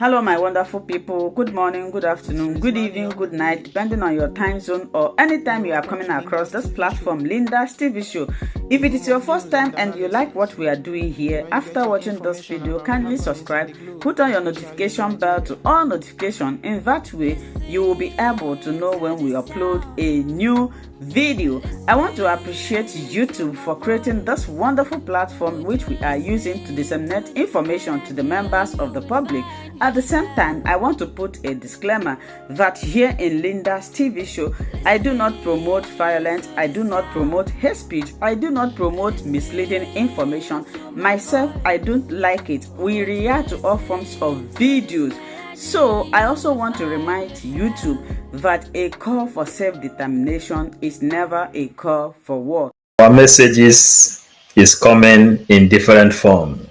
Hello, my wonderful people. Good morning, good afternoon, good evening, good night, depending on your time zone or anytime you are coming across this platform, Linda's TV show. If it is your first time and you like what we are doing here, after watching this video, kindly subscribe, put on your notification bell to all notifications. In that way, you will be able to know when we upload a new video. I want to appreciate YouTube for creating this wonderful platform which we are using to disseminate information to the members of the public. At the same time, I want to put a disclaimer that here in Linda's TV show, I do not promote violence, I do not promote hate speech, I do not promote misleading information. Myself, I don't like it. We react to all forms of videos. So I also want to remind YouTube that a call for self-determination is never a call for war. Our messages is coming in different form.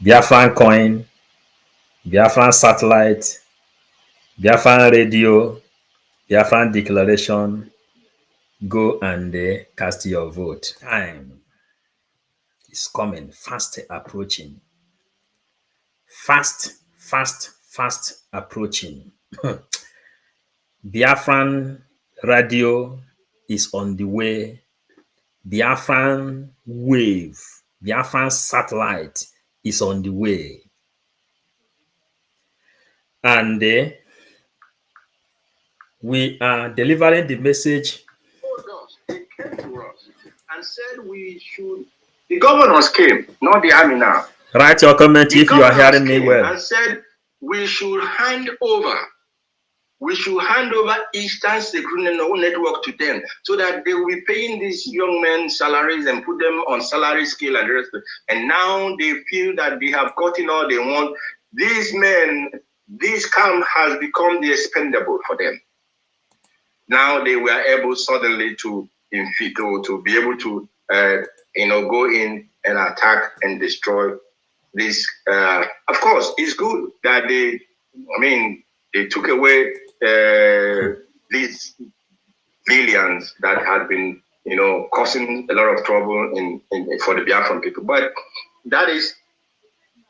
Biafran coin, Biafran satellite, Biafran radio, Biafran declaration. Go and cast your vote. Time is coming, fast approaching. Fast approaching. Biafran radio is on the way. Biafran wave, Biafran satellite is on the way. And we are delivering the message. They came to us and said we should. The governors came, not the army now. Write your comment if you are hearing me well. And said we should hand over. We should hand over Eastern Security Network to them so that they will be paying these young men salaries and put them on salary scale and the rest. And now they feel that they have gotten all they want. These men, this camp has become the expendable for them. Now they were able suddenly to be able to go in and attack and destroy this. Of course, it's good that they took away these billions that had been causing a lot of trouble for the Biafran people. But that is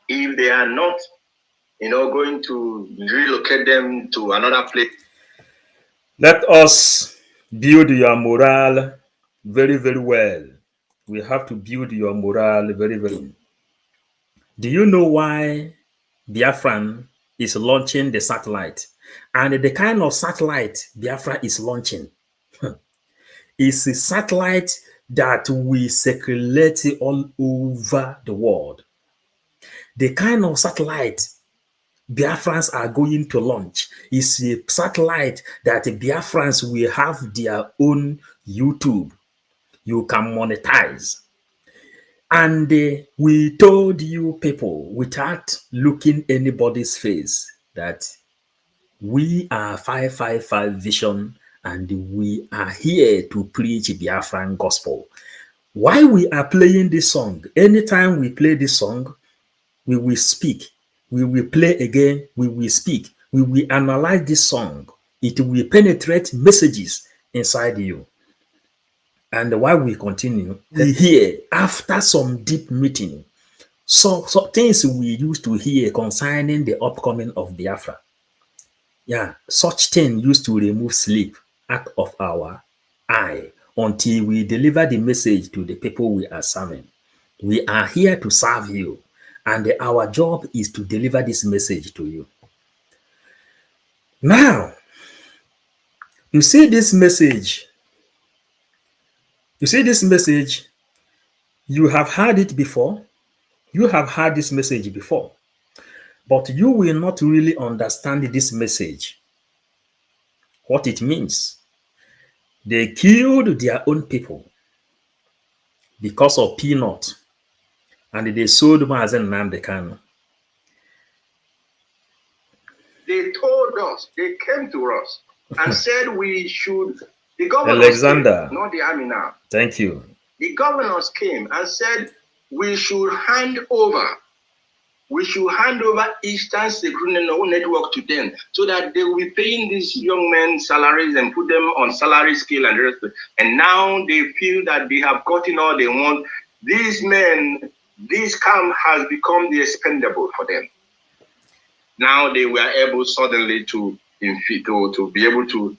if they are not going to relocate them to another place. Let us build your morale very, very well. We have to build your morale very, very well. Do you know why Biafran is launching the satellite? And the kind of satellite Biafra is launching is a satellite that will circulate all over the world. The kind of satellite Biafrans are going to launch is a satellite that Biafrans will have their own YouTube. You can monetize. And we told you people without looking anybody's face that we are 555 Vision and we are here to preach Biafran gospel. Why we are playing this song? Anytime we play this song, we will speak. We will play again. We will speak. We will analyze this song. It will penetrate messages inside you. And while we continue, we hear after some deep meeting, so things we used to hear concerning the upcoming of Biafra. Yeah, such thing used to remove sleep out of our eye until we deliver the message to the people we are serving. We are here to serve you, and our job is to deliver this message to you. Now, you see this message. You see this message. You have heard it before. You have heard this message before. But you will not really understand this message, what it means. They killed their own people because of peanut, and they sold Mazen Namdekan. They told us, they came to us and said we should, the governors Alexander, came, not the army now. Thank you. The governors came and said we should hand over Eastern Security Network to them so that they will be paying these young men salaries and put them on salary scale and the rest. And now they feel that they have gotten all they want. These men, this camp has become the expendable for them. Now they were able suddenly to be able to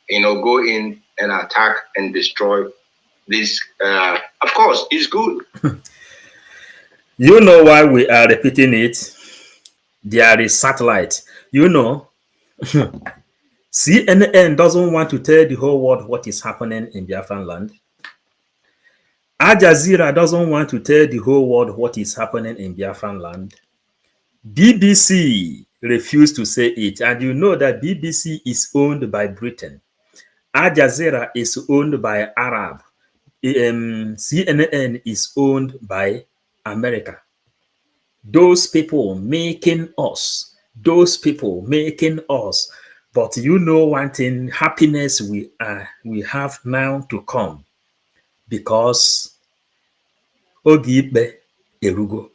go in and attack and destroy this. Of course, it's good. You know why we are repeating it? There is satellite. You know, CNN doesn't want to tell the whole world what is happening in Biafran land. Al Jazeera doesn't want to tell the whole world what is happening in Biafran land. BBC refused to say it. And you know that BBC is owned by Britain. Al Jazeera is owned by Arab. CNN is owned by America. Those people making us. But you know one thing, happiness we have now to come, because Ogibe Erugo.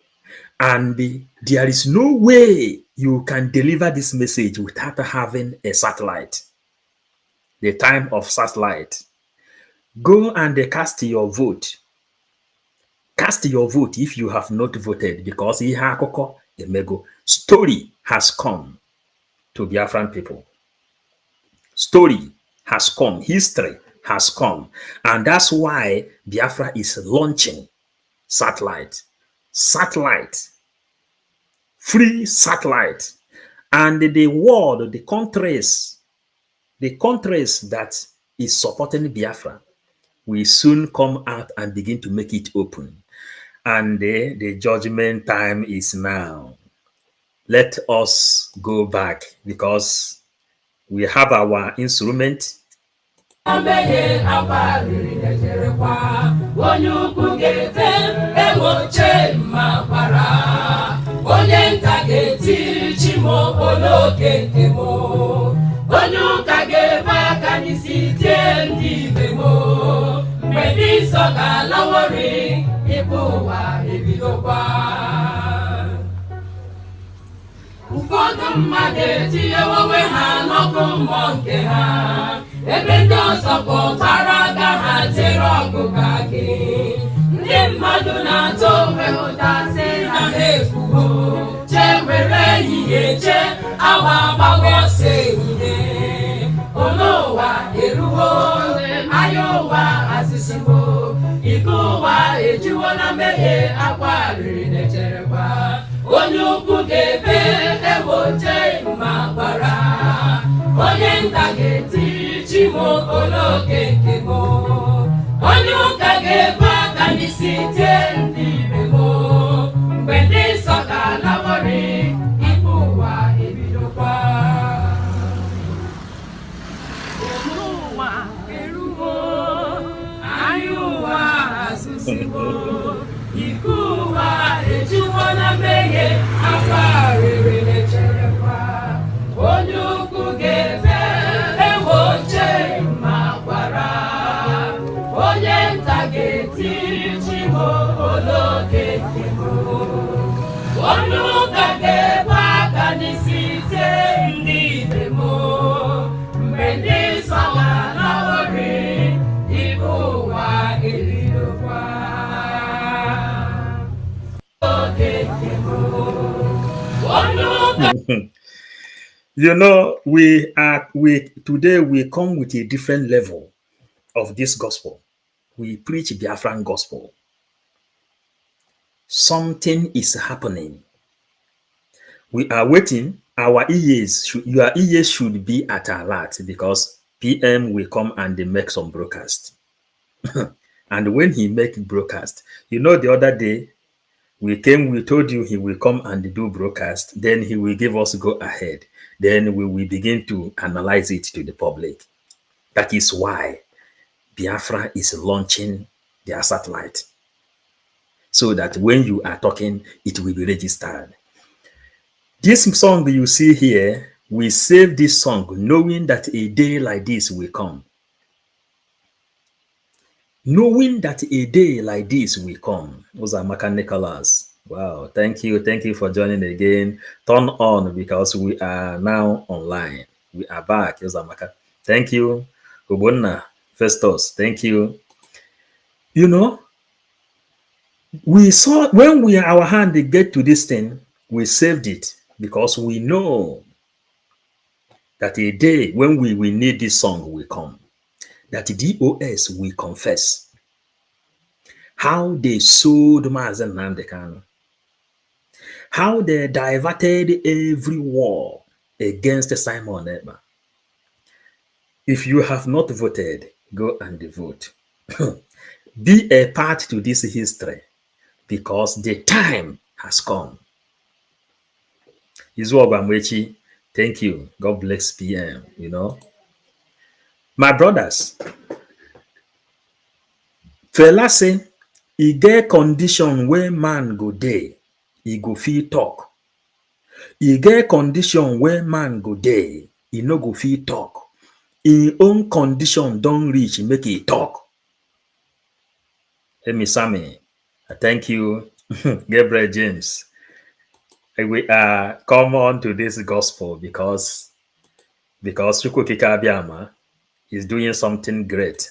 And there is no way you can deliver this message without having a satellite. The time of satellite. Go and cast your vote. Cast your vote if you have not voted, because ihe akụkọ emego. Story has come to Biafran people. Story has come. History has come. And that's why Biafra is launching satellite. Satellite. Free satellite. And the world, the countries that is supporting Biafra will soon come out and begin to make it open. And the judgment time is now. Let us go back, because we have our instrument. Ụfọdụ mmadụ etinyewo onwe ha n'ọkụ mmụọ nke ha, ebe ndị ọzọ kpọtara aka ha tere ọgụ ka gị. Ndị mmadụ na-atụ onwe ụta sị na ha efugo, chee were ehihie chee awa agbago ọsọ ehihie. Olu ụwa eruwo, anya ụwa azụsiwo, ike ụwa ejuwo na mmehie, akwa riri na-echerekwa. Onye ukwu ga-ebe egboche ma gbara, onye nta ga-eti chimo oloke nke mo, onye ụka ga-ebe aka n'isi tie ndị ibe mo, mgbe ndị nsọ ga-alawori, ikpe ụwa ebidokwa. Olu ụwa eruwo, anya ụwa azụziwo, ike ụwa ejuwo na mmehie, akwa rere na-echerekwa. Onye ukwu ga-ebe egboche ma gbara, onye nta ga-eti chimo oloke nke mo, onye ụka ga-ebe aka n'isi tie ndị ibe mo, mgbe ndị nsọ ga-alawori, ikpe ụwa ebidokwa. You know, we today we come with a different level of this gospel. We preach Biafran gospel. Something is happening. We are waiting. Your ears should be at alert, because PM will come and they make some broadcast. And when he make broadcast, you know, the other day we told you he will come and do broadcast, then he will give us go ahead. Then we will begin to analyze it to the public. That is why Biafra is launching their satellite, so that when you are talking, it will be registered. This song you see here, we save this song knowing that a day like this will come. Knowing that a day like this will come. Those are Maka Nicholas. Wow, thank you for joining again. Turn on, because we are now online. We are back. Those are Maka. Thank you. Ubunna, Festus, thank you. You know, we saw when our hand get to this thing, we saved it because we know that a day when we will need this song will come, that DOS will confess how they sold Mazen Nandekano, how they diverted every war against Simon Ekpa. If you have not voted, go and vote. Be a part to this history because the time has come. Izuogwamwechi, thank you. God bless PM, My brothers, Fela say, e get condition where man go dey, e go fit talk. E get condition where man go dey, e no go fit talk. Im own condition don reach make e talk. Emi Sami, thank you. Gabriel James. We come on to this gospel because Chukwukika Abiyama is doing something great.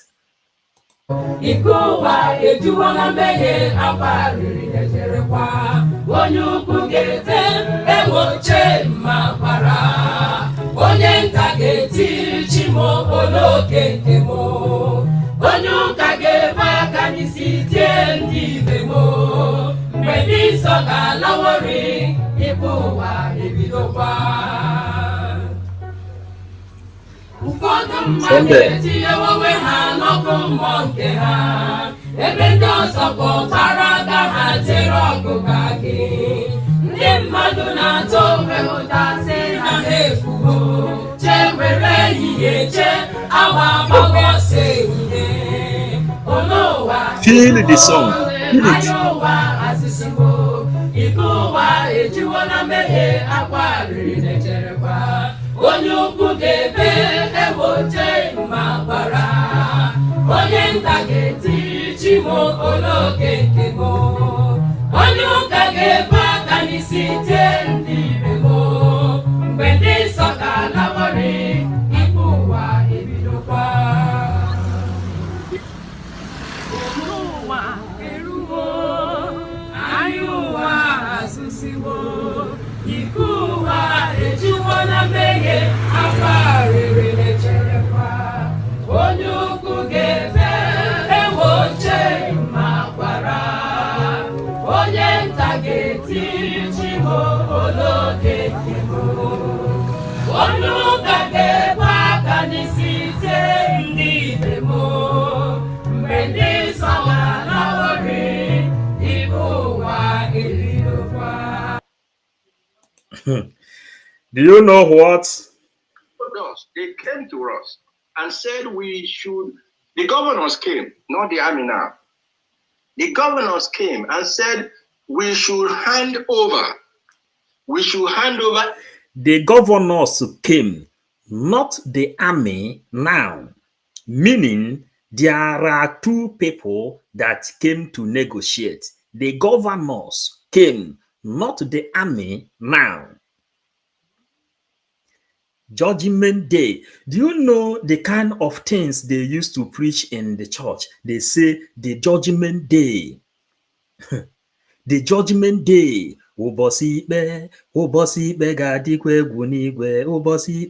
Ikuwa ejuwana meye abariri nejerekwa onye ukwu ga-ete enwoche mmakwara onye nta ga-eti chimo oloke nke mo onye ụka ga-ebe aka n'isi tie ndị ibe mo mgbe ndị nsọ ga-alawori ikuwa ebidokwa ụfọdụ mmadụ etinye onwe ha n'ọkụ mmụọ nke ha ebe ndị ọzọ bụ ọkpara aka ha tere ọgụ ka gị ndị mmadụ na-atụ onwe ụta sị na ha efugo chee were ehihie chee awa agbaghị ọsọ ehihie ụwa feel the song, feel it. anya ụwa azụsigo ike ụwa ejiwo na mmehie akwa riri na-echerekwa onye ukwu ga-ebe egboche ma gbara onye nta ga-eti chimo oloke nke mo onye ụka ga-ebe aka n'isi tie ndị ibe mo mgbe ndị nsọ ga-alawori ikpe ụwa ebidokwa ụwa eruwo anya ụwa asụsiwo ike ụwa ejiwo na mmehie akwa rere na-echerekwa onye ukwu ga-ebe egboche ma gbara onye nta ga-eti chimo oloke nke mo onye ụka ga-ebe aka n'isi tie ndị ibe mo mgbe ndị nsọ ga-alawori ikpe ụwa ebidokwa. Do you know what? They came to us and said we should, the governors came, not the army now. The governors came and said we should hand over. The governors came, not the army now. Meaning, there are two people that came to negotiate. The governors came, not the army now. Judgment Day. Do you know the kind of things they used to preach in the church? They say the Judgment Day. The Judgment Day. Ụbọchị ikpe ga-adịkwa egwu n'igwe. Ụbọchị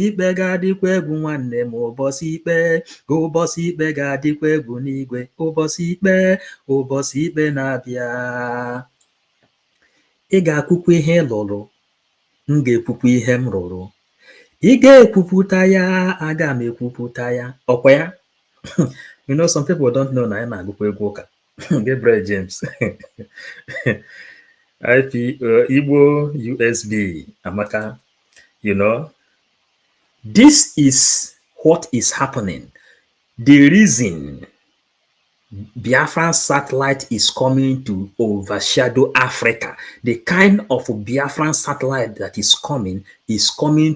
ikpe ga-adịkwa egwu nwanne m. Ụbọchị ikpe ga-adịkwa egwu n'igwe. Ụbọchị ikpe na-abịa. Ị ga-akwụkwa ihe lụrụ. M ga-ekwupụ ihe m rụrụ. Ị ga-ekwupụta ya, aga m ekwupụta ya. Ọkwa ya? Some people don't know na anyị na-agụkwa egwu ụka. Gabriel James. IP Igbo USB Amaka. This is what is happening. The reason Biafran satellite is coming to overshadow Africa. The kind of Biafran satellite that is coming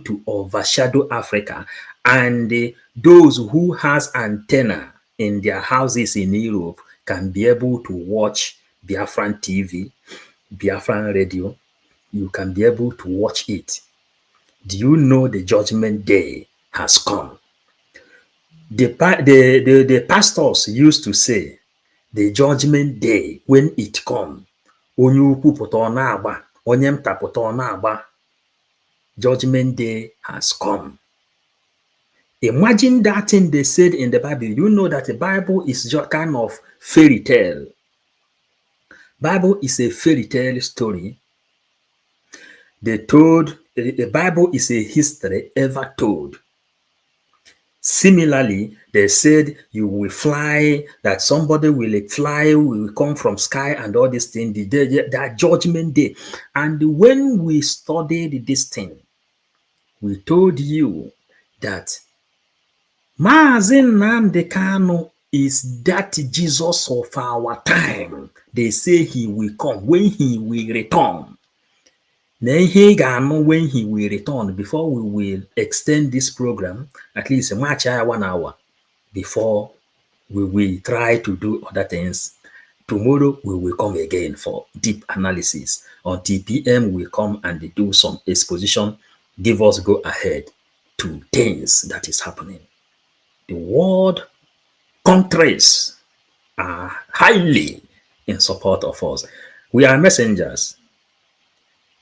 to overshadow Africa. And those who has antenna in their houses in Europe can be able to watch Biafran TV, Biafran radio. You can be able to watch it. Do you know the Judgment Day has come? The pastors used to say, the Judgment Day, when it comes, onye ukwu pụta ọ na-agba, onye mtapụta ọ na-agba, judgment day has come. Imagine that thing they said in the Bible. You know that the Bible is just kind of fairy tale. Bible is a fairy tale story. The Bible is a history ever told. Similarly, they said you will fly, that somebody will fly, will come from sky and all these things, that judgment day. And when we studied this thing, we told you that Mazi Nnamdi Kanu is that Jesus of our time. They say he will come, when he will return. Then he gonna when he will return, before we will extend this program, at least a much 1 hour, before we will try to do other things. Tomorrow we will come again for deep analysis. Until PM we come and do some exposition, give us go ahead to things that is happening. The world countries are highly in support of us. We are messengers.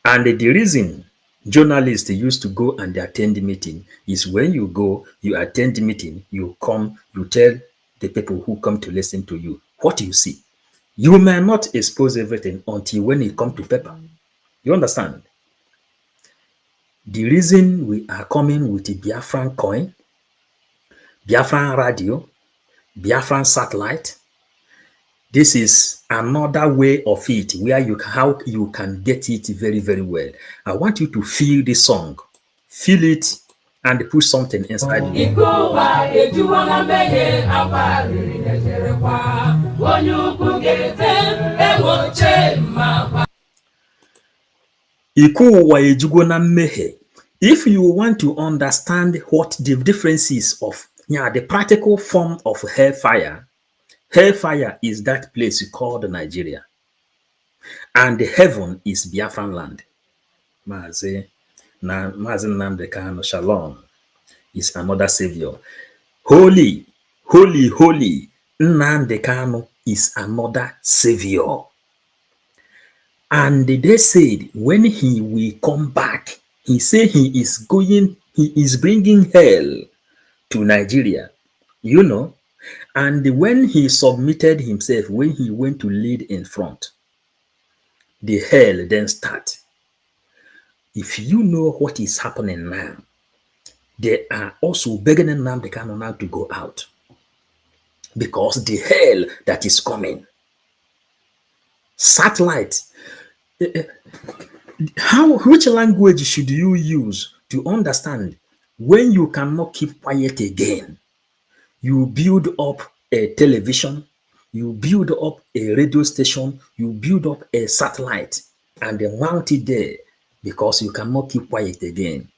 And the reason journalists used to go and attend the meeting is when you go, you attend the meeting, you come, you tell the people who come to listen to you what you see. You may not expose everything until when it comes to paper. You understand? The reason we are coming with the Biafran coin, Biafran radio, Biafran satellite, this is another way of it where how you can get it very, very well. I want you to feel this song, feel it, and put something inside you. If you want to understand what the difference is of the practical form of hellfire, hellfire is that place called Nigeria. And the heaven is Biafran land. Mazi Nnamdi Kanu, Shalom, is another savior. Holy, holy, holy, Nnamdi Kanu is another savior. And they said when he will come back, he said he is bringing hell to Nigeria. You know, and when he submitted himself, when he went to lead in front, the hell then start. If you know what is happening now, they are also begging Nnamdi Kanu now to go out. Because the hell that is coming. Satellite. Which language should you use to understand when you cannot keep quiet again? You build up a television, you build up a radio station, you build up a satellite, and they mount it there because you cannot keep quiet again.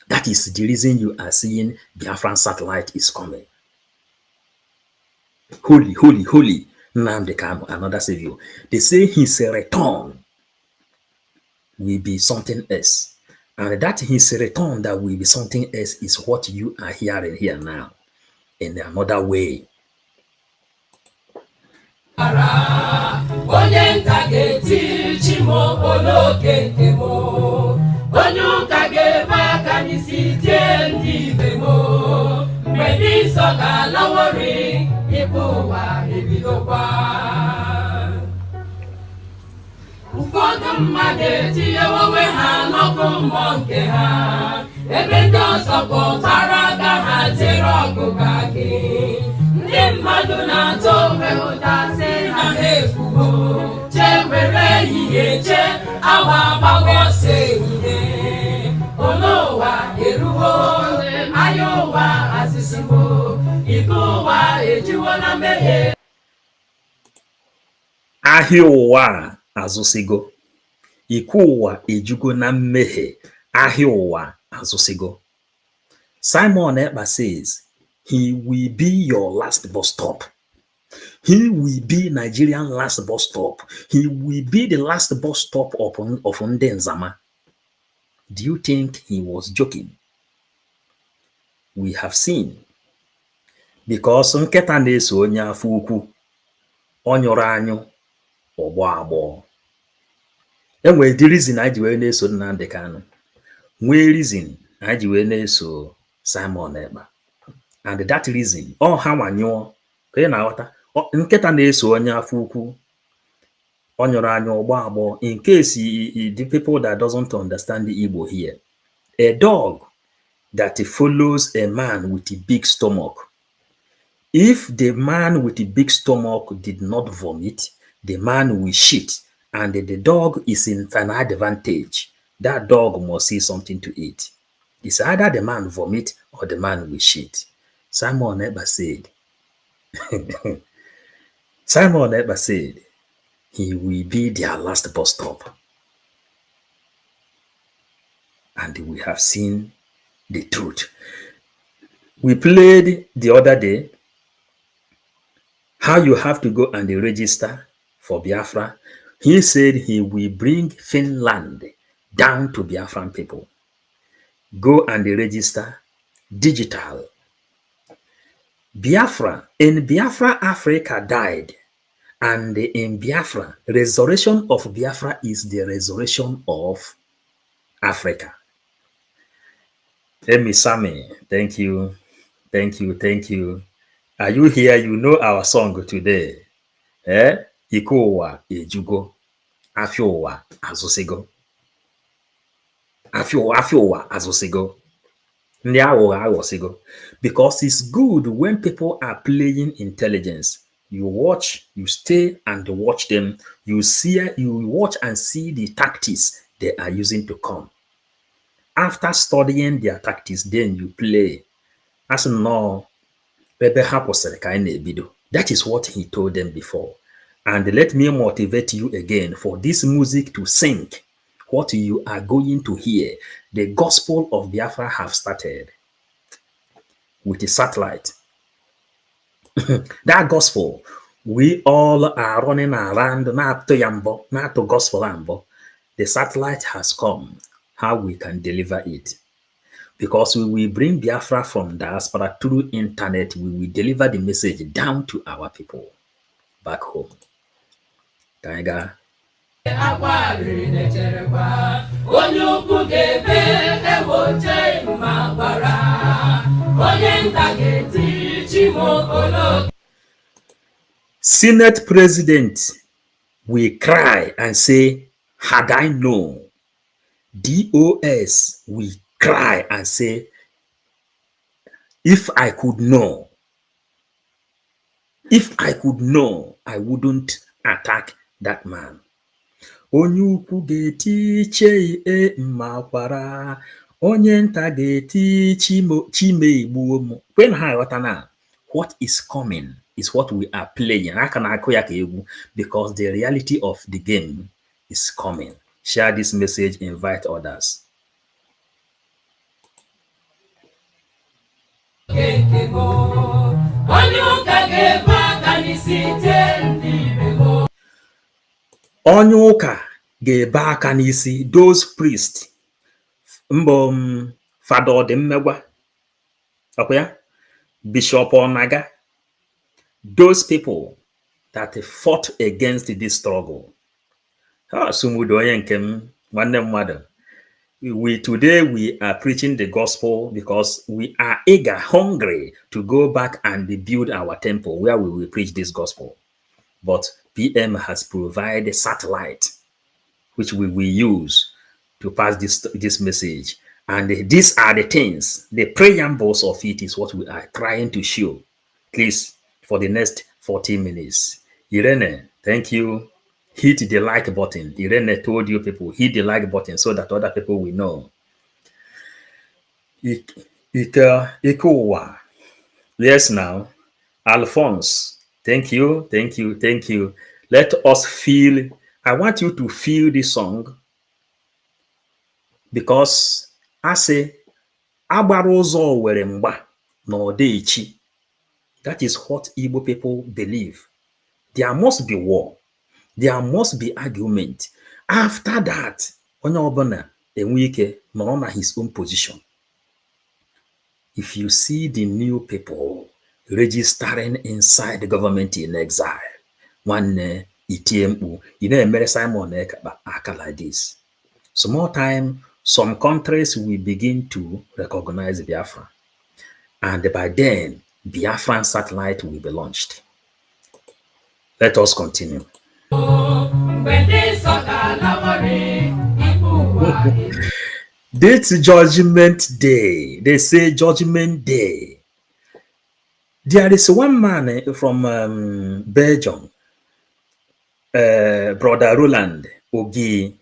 That is the reason you are seeing Biafran satellite is coming. Holy, holy, holy, Nnamdi Kanu, another savior. They say his return will be something else. And that his return that will be something else is what you are hearing here now in another way. Ụfọdụ mmadụ etinyewo onwe ha n'ọkụ mmụọ nke ha, ebe ndị ọzọ kpọtara aka ha tere ọgụ ka gị. Ndị mmadụ na-atụ onwe ụta sị na ha efugo, chee were ehihie chee awa agbaghị ọsọ ehihie. Olu ụwa erugo, ahịa ụwa azụsigo, iko ụwa ejiwo na mmehie. Ahịa ụwa azụsigo, iko ụwa ejugo na mmehie, ahịa ụwa azụsigo. Simon Ekpa says, he will be your last bus stop. He will be Nigerian last bus stop. He will be the last bus stop of Ndị Nzama. Do you think he was joking? We have seen. Because nketa na-eso onye afọ ukwu, ọ nyụrụ anyụ, ọgbọ agbọ. enwere the reason anyị ji wee na-eso Nnamdi Kanu, nwee reason anyị ji wee na-eso Simon Ekpa, and that reason ha nwanyụọ ka ị na-aghọta. Nkịta na-eso onye afọ ukwu ọ nyụrụ anya ọgbọ agbọ. In case the people that doesn't understand the Igbo here, a dog that follows a man with a big stomach, if the man with the big stomach did not vomit, the man will shit, and the dog is in an advantage. That dog must see something to eat. It's either the man vomit or the man will shit. Simon Ekpa said, Simon Ekpa said, he will be their last bus stop. And we have seen the truth. We played the other day how you have to go and register for Biafra. He said he will bring Finland down to Biafran people. Go and register digital. Biafra, in Biafra, Africa died. And in Biafra, resurrection of Biafra is the resurrection of Africa. Emi Sami, thank you. Thank you. Thank you. Are you here? You know our song today. Ikowa ejugo. Afiowa azosigo. Afiowa azosigo. Because it's good when people are playing intelligence. You watch, you stay and watch them. You watch and see the tactics they are using to come. After studying their tactics, then you play. As no, that is what he told them before. And let me motivate you again for this music to sink. What you are going to hear, the gospel of Biafra have started with a satellite. That gospel, we all are running around, not to gospel ambo. The satellite has come. How we can deliver it? Because we will bring Biafra from diaspora through internet. We will deliver the message down to our people back home. Kaiga. Senate president will cry and say, had I known. DOS will cry and say, if I could know, I wouldn't attack that man. Onye ukwu ga-eti iche mmakwara, onye nta ga-eti chime igbuo m. When ha ghọta na what is coming is what we are playing. Aka na-akụ ya ka egwu, because the reality of the game is coming. Share this message, invite others. Onye ụka ga-ebe aka n'isi, those priests, Fada Odimegwa, Bishop Onaga, those people that fought against this struggle. Today we are preaching the gospel because we are eager, hungry to go back and build our temple where we will preach this gospel. But PM has provided satellite, which we will use to pass this message. And these are the things, the preambles of it is what we are trying to show. Please, for the next 40 minutes. Irene, thank you. Hit the like button. Irene told you people, hit the like button so that other people will know. Ikowa. Yes, now. Alphonse, thank you, thank you, thank you. Let us feel, I want you to feel this song, because I say, Abarozo were mba no deichi. That is what Igbo people believe. There must be war. There must be argument. After that, onye ọbụla enwe ike nọrọ na his own position. If you see the new people registering inside the government in exile, one Itiempu, Simon aka like this. Some more time, some countries will begin to recognize Biafra. And by then, Biafran satellite will be launched. Let us continue. This Judgment Day. They say Judgment Day. There is one man from Belgium, Brother Roland Ogi.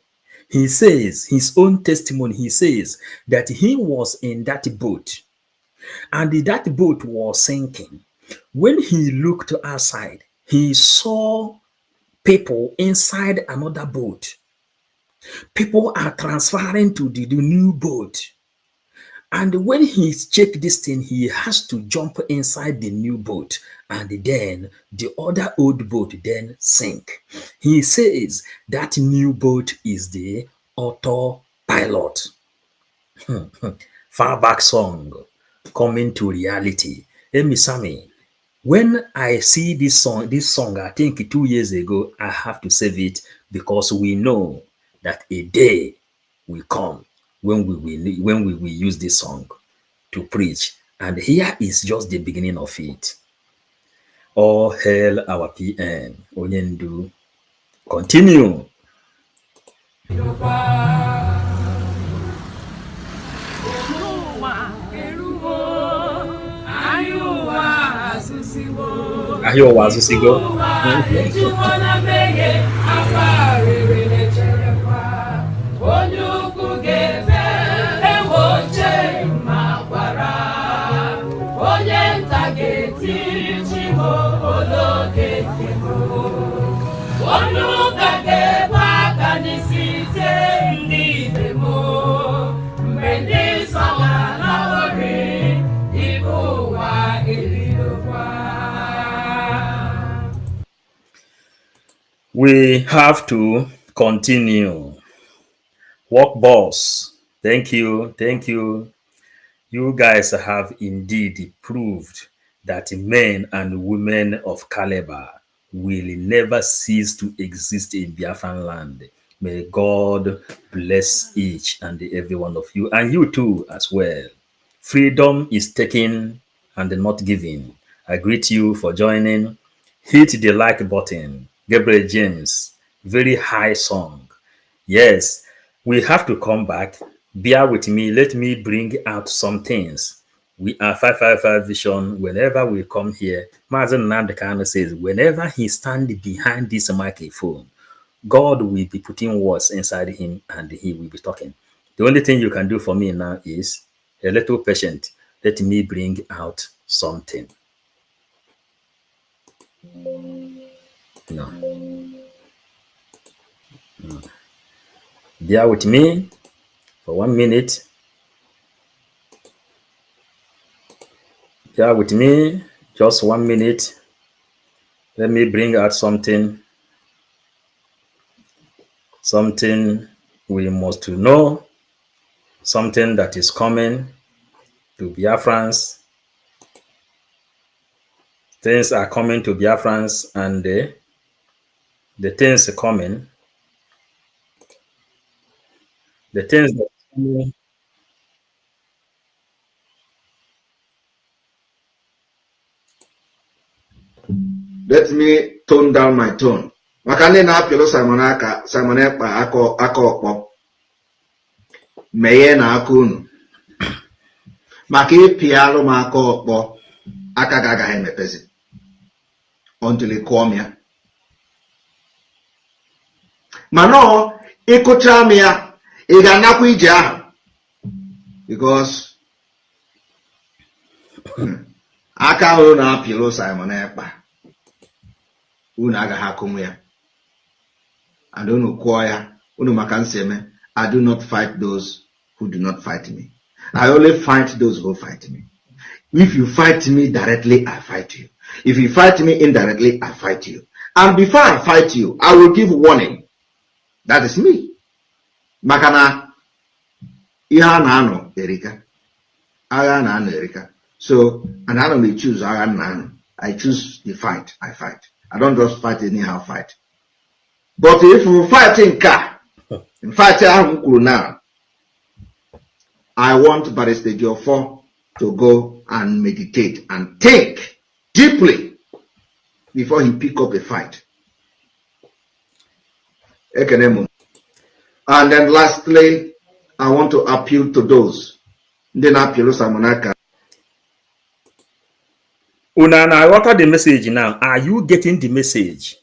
He says, his own testimony, he says that he was in that boat and that boat was sinking. When he looked outside, he saw people inside another boat. People are transferring to the new boat. And when he checked this thing, he has to jump inside the new boat. And then the other old boat then sink. He says that new boat is the autopilot. Far back song coming to reality. Emisami, when I see this song, I think 2 years ago, I have to save it because we know that a day will come when we will use this song to preach. And here is just the beginning of it. All hail our PM, Onyendu. Continue. Ahio Wazusigo. We have to continue. Work boss. Thank you. Thank you. You guys have indeed proved that men and women of caliber will never cease to exist in Biafran land. May God bless each and every one of you, and you too as well. Freedom is taken and not given. I greet you for joining. Hit the like button. Gabriel James, very high song. Yes, we have to come back. Bear with me. Let me bring out some things. We are 555 Vision. Whenever we come here, Mazen Nandekano says, whenever he stands behind this microphone, God will be putting words inside him and he will be talking. The only thing you can do for me now is a little patient. Let me bring out something. No. Bear with me for 1 minute. Bear with me just 1 minute. Let me bring out something. Something we must know. Something that is coming to Biafrans. Things are coming to Biafrans, and the things are coming. The things that are coming. Let me tone down my tone. Maka ndị na-apịlụ Simon Ekpa aka ọkpọ meghe na aka unu maka ịpịalụ m aka ọkpọ aka ga-agaghị emepezi until ị kụọ m ya. Mana ịkụcha m ya ị ga-anakwa ije ahụ because aka unu na-apịlụ Simon Ekpa unu agaghị akụnwu ya and unu kụọ ya unu maka nsị eme. I do not fight those who do not fight me. I only fight those who fight me. If you fight me directly, I fight you. If you fight me indirectly, I fight you. And before I fight you, I will give warning. That is me. Maka na ihe a na-anọ erika. Agha na-anọ erika. So, and I don't choose agha na-anọ. I choose the fight. I fight. I don't just fight anyhow fight. But if we fight in car, now, I want Barrister Jofor to go and meditate and think deeply before he pick up a fight. And then lastly, I want to appeal to those. Unana, what are the message now? Are you getting the message?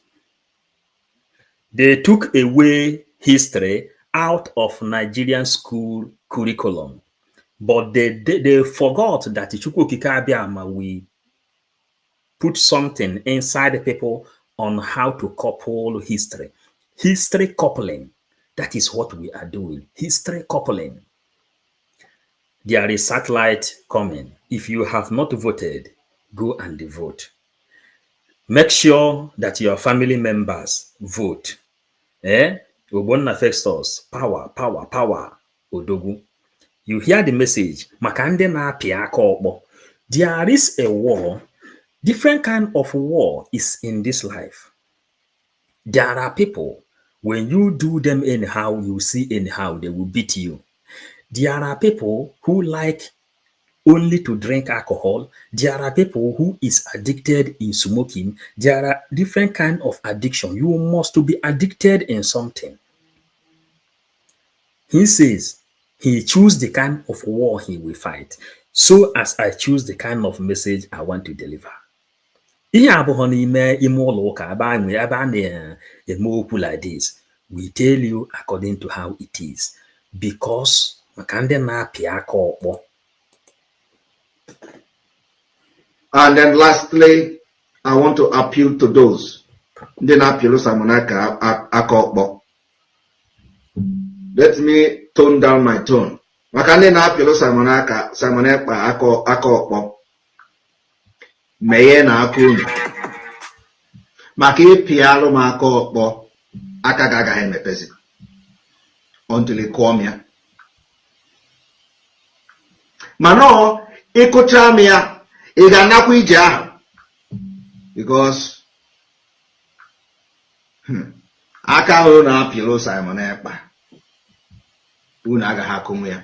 They took away history out of Nigerian school curriculum, but they forgot that we put something inside people on how to couple history. History coupling. That is what we are doing. History coupling. There is satellite coming. If you have not voted, go and vote. Make sure that your family members vote. Ogbonna Festus, power, power, power, Odogu. You hear the message. Makande na apia aka okpo. There is a war. Different kind of war is in this life. There are people, when you do them anyhow, you see anyhow, they will beat you. There are people who like only to drink alcohol. There are people who is addicted in smoking. There are different kind of addiction. You must be addicted in something. He says he choose the kind of war he will fight. So as I choose the kind of message I want to deliver. Ihe abụghị n'ime ime ụlọ ụka ebe a na-eme okwu like this. We tell you according to how it is. Because maka ndị na-apị aka ọkpọ. And then lastly, I want to appeal to those. Let me tone down my tone. Meye na aka unu maka ịpịalụ m aka ọkpọ aka ga-agaghị emepezi until ị kụọ m ya mana ịkụcha m ya ị ga-anakwa ije ahụ because aka ahụ na-apịlụ Simon Ekpa unu agaghị akụnwu ya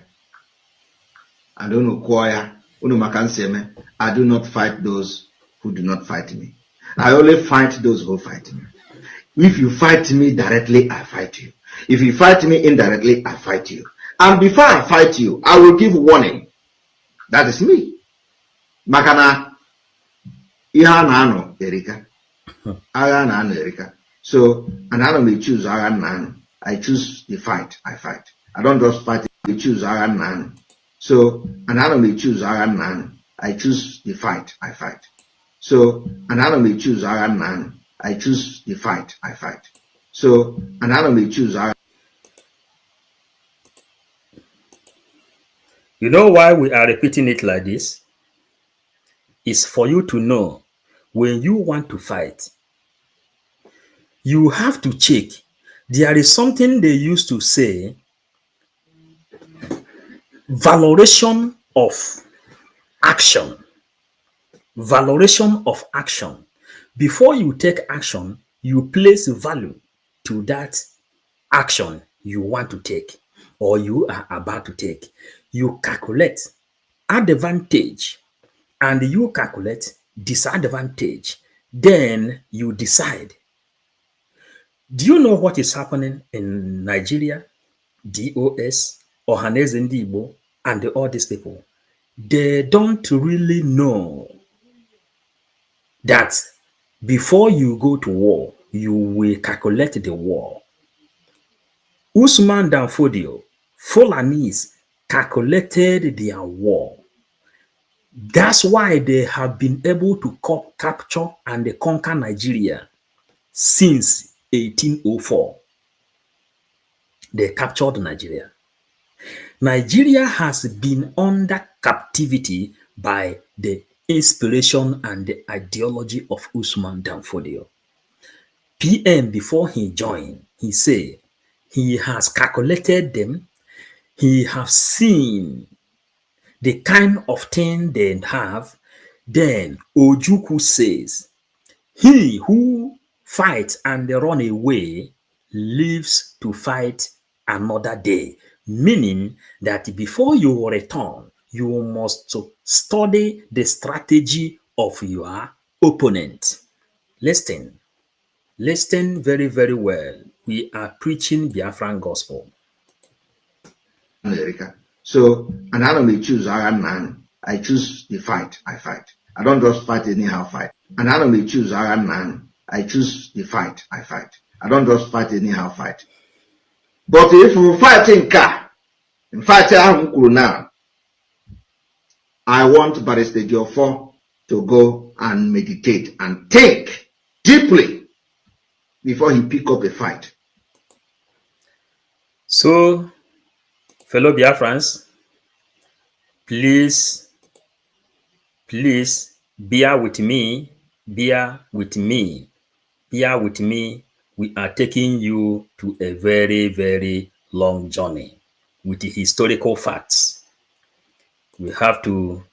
and unu kụọ ya unu maka nsị eme. I do not fight those who do not fight me. I only fight those who fight me. If you fight me directly, I fight you. If you fight me indirectly, I fight you. And before I fight you, I will give warning. That is me. Makana iha na ano Erika. Agha na ano Erika. So, and I don't choose agha na ano. I choose the fight. I fight. I don't just fight. I choose agha na ano. So, and I don't choose agha na ano. I choose the fight. I fight. So, and I don't choose agha na ano. I choose the fight. I fight. So, and I don't choose agha. You know why we are repeating it like this? It's for you to know when you want to fight, you have to check. There is something they used to say, valoration of action. Valoration of action. Before you take action, you place value to that action you want to take or you are about to take. You calculate advantage and you calculate disadvantage. Then you decide. Do you know what is happening in Nigeria? DOS, Ohaneze Ndị Igbo, and all these people? They don't really know that before you go to war, you will calculate the war. Usman Dan Fodio, Fulanis calculated their war. That's why they have been able to capture and conquer Nigeria since 1804. They captured Nigeria. Nigeria has been under captivity by the inspiration and the ideology of Usman Dan Fodio. PM, before he joined, he said he has calculated them. He has seen the kind of thing they have. Then Ojukwu says, he who fights and run away lives to fight another day, meaning that before you return, you must study the strategy of your opponent. Listen very, very well. We are preaching Biafran gospel. America. So, and I don't choose Aran. I choose the fight. I fight. I don't just fight anyhow fight. And I don't choose Aran. I choose the fight. I fight. I don't just fight anyhow fight. But if we fight in fact, now, I want Barrister Jofor to go and meditate and think deeply before he pick up a fight. So, fellow Biafrans, please bear with me. We are taking you to a very, very long journey with the historical facts. We have to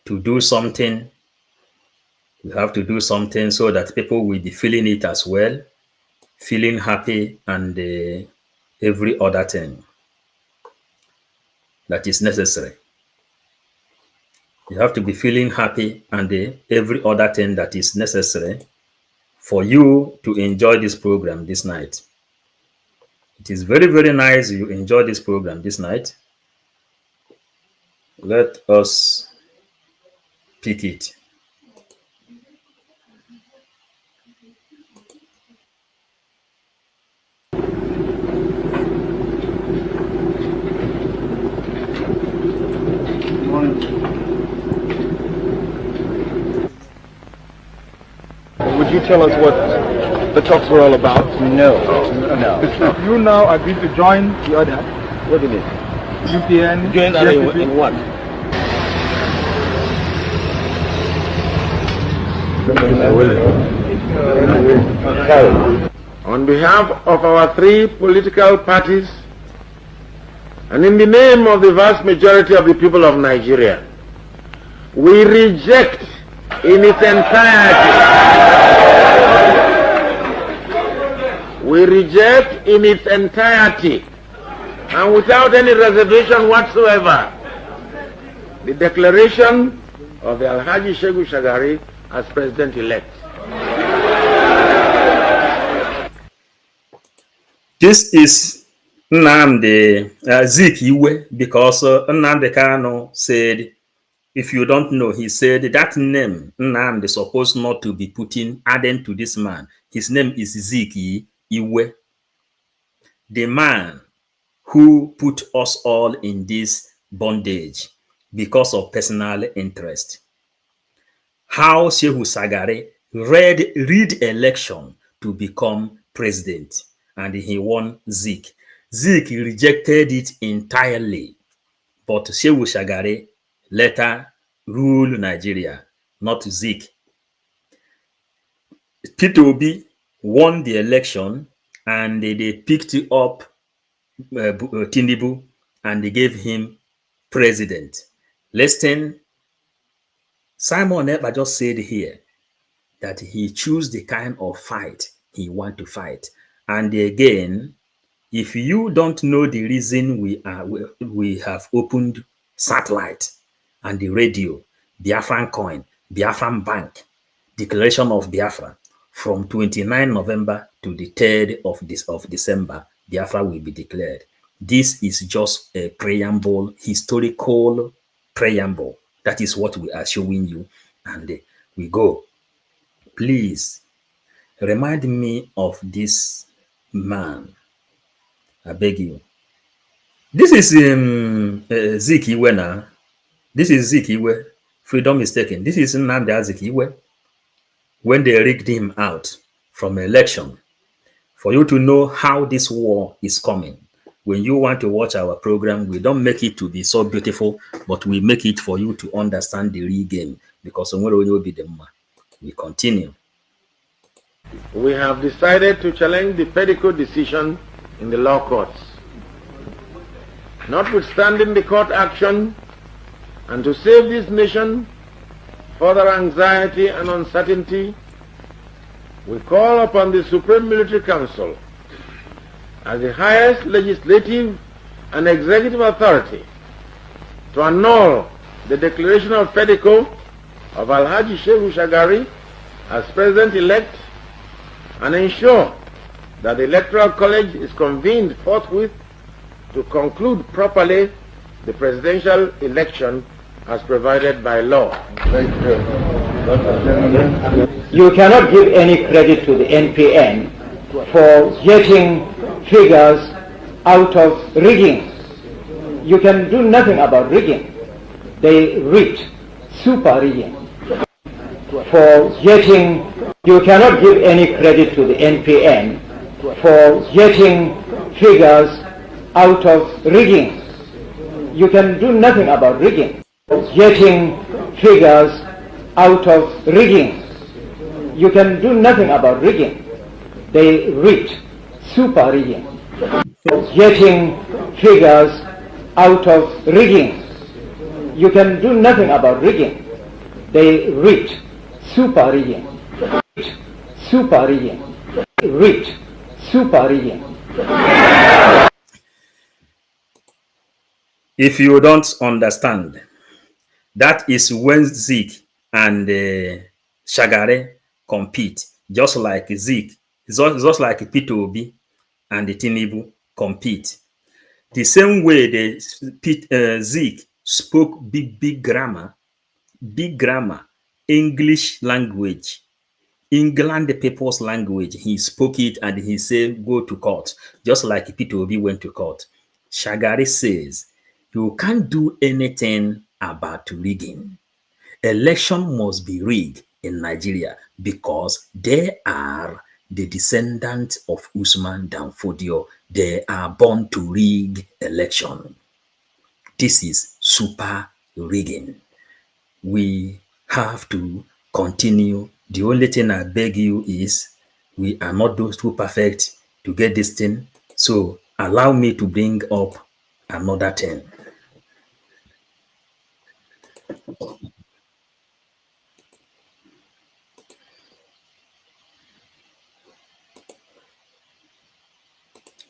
do something. We have to do something so that people will be feeling it as well, feeling happy, and every other thing that is necessary. You have to be feeling happy and every other thing that is necessary for you to enjoy this program this night. It is very, very nice you enjoy this program this night. Let us pick it. Would you tell us what the talks were all about? No. You now agreed to join the other. What do you mean? UPN. Join in what? On behalf of our three political parties and in the name of the vast majority of the people of Nigeria, we reject in its entirety. We reject in its entirety and without any reservation whatsoever the declaration of the Alhaji Shehu Shagari as president-elect. This is Nnamdi Zikiwe, because Nnamdi Kanu said, if you don't know, he said that name Nnamdi is supposed not to be added to this man. His name is Zikiwe, the man who put us all in this bondage because of personal interest. How Shehu Shagari read election to become president, and he won Zik. Zik rejected it entirely, but Shehu Shagari later ruled Nigeria, not Zik. Peter Obi won the election, and they picked up Tinubu and they gave him president. Listen, Simon Ekpa just said here that he chose the kind of fight he want to fight. And again, if you don't know the reason we have opened satellite and the radio, Biafran coin, Biafran bank, declaration of Biafra, from 29 November to the 3rd of December, Biafra will be declared. This is just a preamble, historical preamble. That is what we are showing you, and we go. Please remind me of this man. I beg you. This is Zikiwe now. This is Zikiwe. Freedom is taken. This is Nnamdi Azikiwe. When they rigged him out from election, for you to know how this war is coming. When you want to watch our program, we don't make it to be so beautiful, but we make it for you to understand the real game, because we continue. We have decided to challenge the Petticoat decision in the law courts. Notwithstanding the court action, and to save this nation further anxiety and uncertainty, We call upon the Supreme Military Council as the highest legislative and executive authority to annul the declaration of Fedico of Alhaji Shehu Shagari as President-elect and ensure that the Electoral College is convened forthwith to conclude properly the presidential election as provided by law. Thank you. You cannot give any credit to the NPN for getting figures out of rigging. You can do nothing about rigging. They rigged, super rigging. You cannot give any credit to the NPN for getting figures out of rigging. You can do nothing about rigging. Getting figures out of rigging. You can do nothing about rigging. They rigged, super rigging. Getting figures out of rigging. You can do nothing about rigging. They rigged, super rigging. Super rigging. Rigged, super rigging. If you don't understand, that is when Zeke and Shagare compete, just like Zeke, just like Peter Obi and the Tinubu compete. The same way Zeke spoke big grammar, English language, England people's language. He spoke it and he said, go to court, just like Peter Obi went to court. Shagari says, you can't do anything about rigging. Election must be rigged in Nigeria because they are the descendants of Usman Danfodio. They are born to rig election. This is super rigging. We have to continue. The only thing I beg you is we are not those too perfect to get this thing. So allow me to bring up another thing.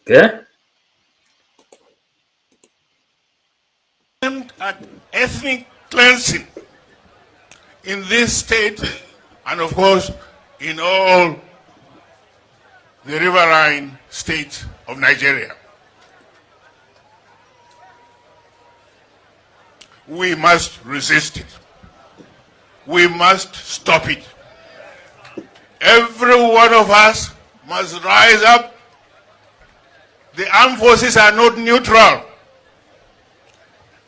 Okay. At ethnic cleansing in this state and of course in all the riverine states of Nigeria. We must resist it. We must stop it. Every one of us must rise up. The armed forces are not neutral.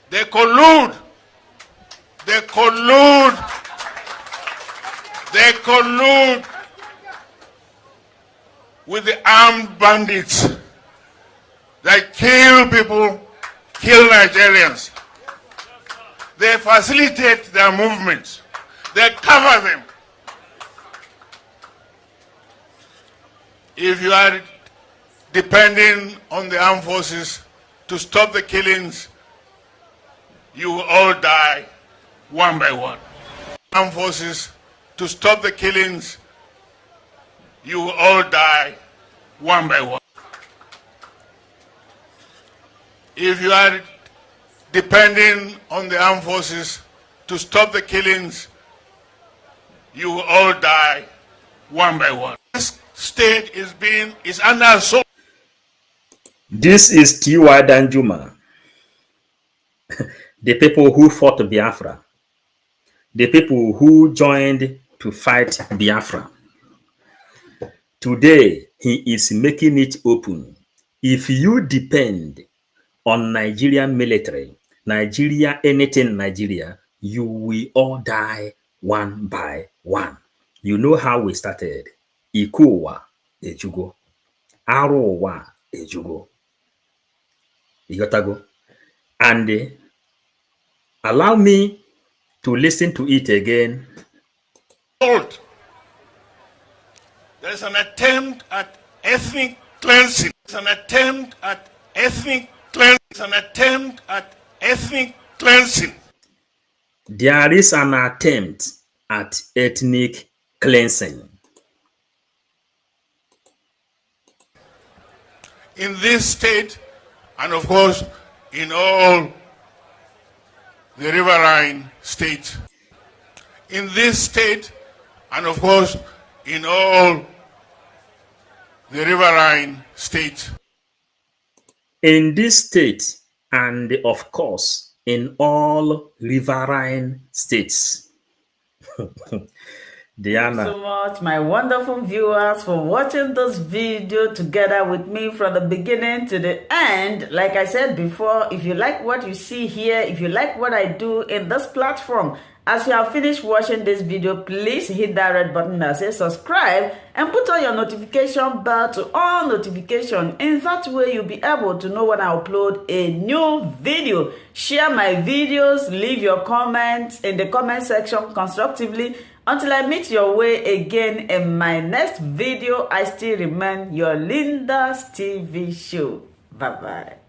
They collude. They collude. They collude with the armed bandits that kill people, kill Nigerians. They facilitate their movements. They cover them. If you are depending on the armed forces to stop the killings, you will all die one by one. Armed forces to stop the killings, you will all die one by one. If you are depending on the armed forces to stop the killings, you will all die one by one. This state is under assault. This is T.Y. Danjuma, the people who fought Biafra, the people who joined to fight Biafra. Today, he is making it open. If you depend on Nigerian military, Nigeria, anything Nigeria, you will all die one by one. You know how we started. Ikuwa ejugo. Arowa ejugo. Igotago. And allow me to listen to it again. There is an attempt at ethnic cleansing. It's an attempt at ethnic cleansing. It's an attempt at ethnic cleansing. There is an attempt at ethnic cleansing. in this state, and of course, in all the riverine states. In this state, and of course, in all the riverine states. In this state, and of course, in all riverine states. Diana. Thank you so much, my wonderful viewers, for watching this video together with me from the beginning to the end. Like I said before, if you like what you see here, if you like what I do in this platform, as you have finished watching this video, please hit that red button that says subscribe and put on your notification bell to all notification. In that way, you'll be able to know when I upload a new video. Share my videos, leave your comments in the comment section constructively. Until I meet your way again in my next video, I still remain your Linda's TV show. Bye-bye.